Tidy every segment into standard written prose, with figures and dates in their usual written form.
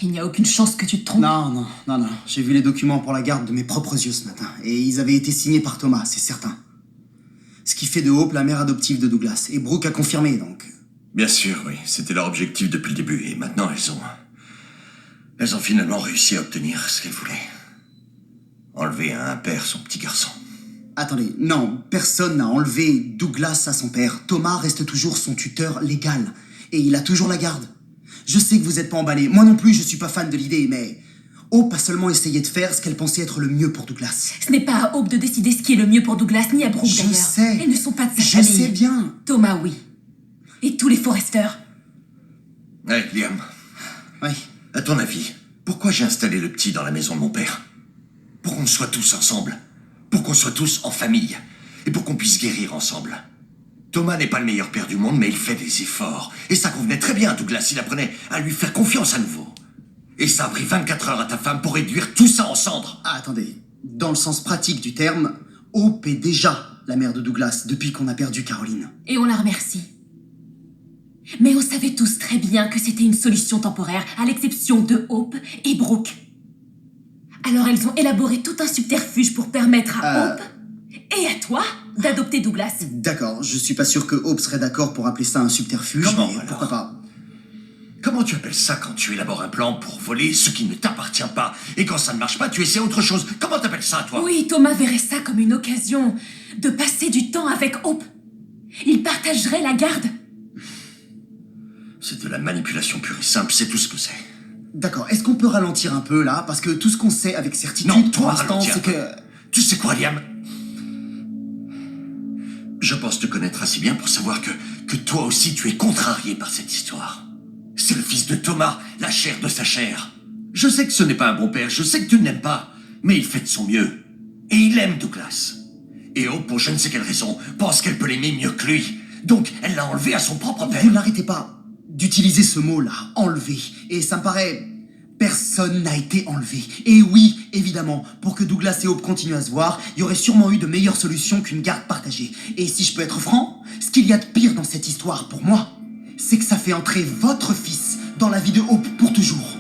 Il n'y a aucune chance que tu te trompes. Non. J'ai vu les documents pour la garde de mes propres yeux ce matin. Et ils avaient été signés par Thomas, c'est certain. Ce qui fait de Hope la mère adoptive de Douglas. Et Brooke a confirmé, donc... Bien sûr, oui. C'était leur objectif depuis le début. Et maintenant, elles ont finalement réussi à obtenir ce qu'elles voulaient. Enlever à un père son petit garçon. Attendez, non, personne n'a enlevé Douglas à son père. Thomas reste toujours son tuteur légal. Et il a toujours la garde. Je sais que vous êtes pas emballés. Moi non plus, je suis pas fan de l'idée, mais... Hope a seulement essayé de faire ce qu'elle pensait être le mieux pour Douglas. Ce n'est pas à Hope de décider ce qui est le mieux pour Douglas, ni à Brooke d'ailleurs. Je sais. Elles ne sont pas de sa Je famille. sais bien. Thomas, oui. Et tous les Forrester. Hey, Liam. Oui. À ton avis, pourquoi j'ai installé le petit dans la maison de mon père? Pour qu'on soit tous ensemble. Pour qu'on soit tous en famille. Et pour qu'on puisse guérir ensemble. Thomas n'est pas le meilleur père du monde, mais il fait des efforts. Et ça convenait très bien à Douglas. Il apprenait à lui faire confiance à nouveau. Et ça a pris 24 heures à ta femme pour réduire tout ça en cendres. Ah, attendez. Dans le sens pratique du terme, Hope est déjà la mère de Douglas depuis qu'on a perdu Caroline. Et on la remercie. Mais on savait tous très bien que c'était une solution temporaire, à l'exception de Hope et Brooke. Alors elles ont élaboré tout un subterfuge pour permettre à Hope et à toi d'adopter Douglas. D'accord, je suis pas sûr que Hope serait d'accord pour appeler ça un subterfuge, Comment, mais alors? pourquoi pas. Comment tu appelles ça quand tu élabores un plan pour voler ce qui ne t'appartient pas? Et quand ça ne marche pas, tu essaies autre chose. Comment t'appelles ça, toi? Oui, Thomas verrait ça comme une occasion de passer du temps avec Hope. Il partagerait la garde. C'est de la manipulation pure et simple, c'est tout ce que c'est. D'accord, est-ce qu'on peut ralentir un peu là? Parce que tout ce qu'on sait avec certitude Non, pour toi, l'instant, ralentir c'est un peu. que... Tu sais quoi, Liam? Je pense te connaître assez bien pour savoir que toi aussi tu es contrarié par cette histoire. C'est le fils de Thomas, la chair de sa chair. Je sais que ce n'est pas un bon père, je sais que tu ne l'aimes pas, mais il fait de son mieux. Et il aime Douglas. Et Hope, pour je ne sais quelle raison, pense qu'elle peut l'aimer mieux que lui. Donc, elle l'a enlevé à son propre père. Vous n'arrêtez pas d'utiliser ce mot-là, enlever. Et ça me paraît... Personne n'a été enlevé. Et oui, évidemment, pour que Douglas et Hope continuent à se voir, il y aurait sûrement eu de meilleures solutions qu'une garde partagée. Et si je peux être franc, ce qu'il y a de pire dans cette histoire pour moi, c'est que ça fait entrer votre fils dans la vie de Hope pour toujours.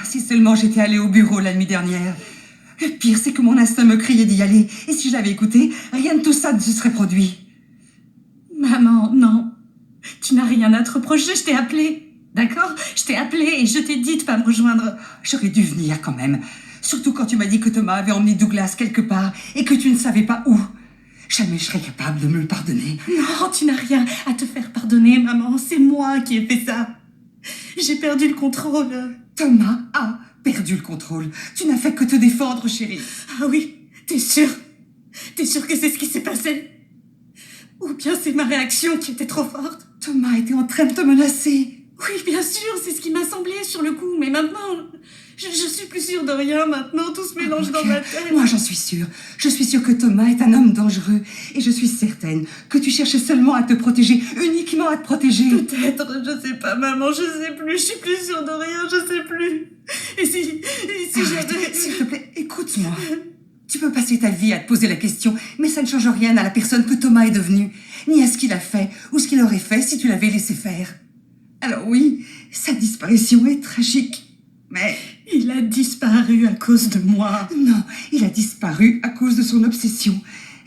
Si seulement j'étais allée au bureau la nuit dernière. Le pire, c'est que mon instinct me criait d'y aller. Et si je l'avais écouté, rien de tout ça ne se serait produit. Maman, non. Tu n'as rien à te reprocher, je t'ai appelé. D'accord? Je t'ai appelé et je t'ai dit de pas me rejoindre. J'aurais dû venir quand même. Surtout quand tu m'as dit que Thomas avait emmené Douglas quelque part et que tu ne savais pas où. Jamais je serais capable de me le pardonner. Non, tu n'as rien à te faire pardonner, maman. C'est moi qui ai fait ça. J'ai perdu le contrôle. Thomas a perdu le contrôle. Tu n'as fait que te défendre, chérie. Ah oui, t'es sûre? T'es sûre que c'est ce qui s'est passé? Ou bien c'est ma réaction qui était trop forte? Thomas était en train de te menacer. Oui, bien sûr, c'est ce qui m'a semblé sur le coup. Mais maintenant, je suis plus sûre de rien maintenant. Tout se mélange dans ma tête. Moi, j'en suis sûre. Je suis sûre que Thomas est un homme dangereux. Et je suis certaine que tu cherchais seulement à te protéger, uniquement à te protéger. Peut-être, je sais pas, maman, je sais plus. Je suis plus sûre de rien, je sais plus. Et si j'avais... S'il te plaît, écoute-moi. Tu peux passer ta vie à te poser la question, mais ça ne change rien à la personne que Thomas est devenu, ni à ce qu'il a fait, ou ce qu'il aurait fait si tu l'avais laissé faire. Alors oui, sa disparition est tragique, mais... Il a disparu à cause de moi. Non, il a disparu à cause de son obsession.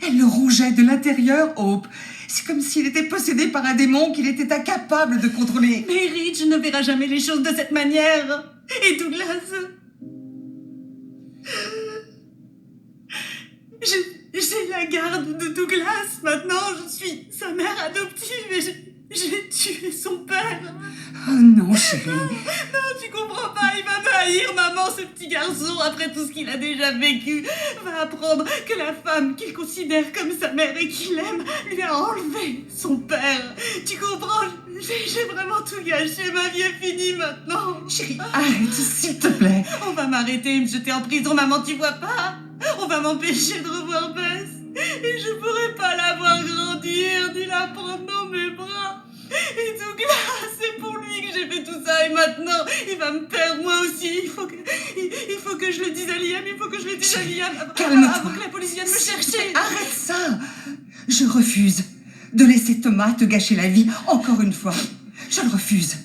Elle le rongeait de l'intérieur, Hope. C'est comme s'il était possédé par un démon qu'il était incapable de contrôler. Mais Ridge ne verra jamais les choses de cette manière. Et Douglas... J'ai la garde de Douglas. Maintenant, je suis sa mère adoptive et j'ai tué son père. Oh non, chérie. Non, tu comprends pas, il va me haïr, maman, ce petit garçon, après tout ce qu'il a déjà vécu, va apprendre que la femme qu'il considère comme sa mère et qu'il aime lui a enlevé son père. Tu comprends? J'ai vraiment tout gâché, ma vie est finie maintenant. Chérie, arrête, s'il te plaît. On va m'arrêter et me jeter en prison, maman, tu vois pas? On va m'empêcher de revoir Bess. Et je pourrai pas la voir grandir, ni la prendre dans mes bras. Et Douglas, c'est pour lui que j'ai fait tout ça. Et maintenant, il va me perdre moi aussi. Il faut que je le dise à Liam. Il faut que je le dise à Liam. Calme-toi. Avant que la police vienne me chercher. Arrête ça. Je refuse. de laisser Thomas te gâcher la vie encore une fois. Je le refuse.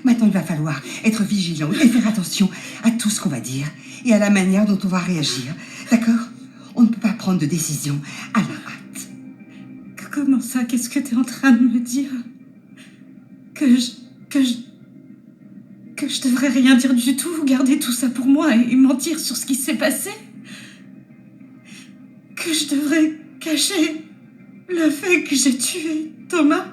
Maintenant, il va falloir être vigilant et faire attention à tout ce qu'on va dire et à la manière dont on va réagir. D'accord? On ne peut pas prendre de décision à la hâte. Comment ça? Qu'est-ce que t'es en train de me dire? Que je devrais rien dire du tout, garder tout ça pour moi et mentir sur ce qui s'est passé? Que je devrais cacher le fait que j'ai tué Thomas?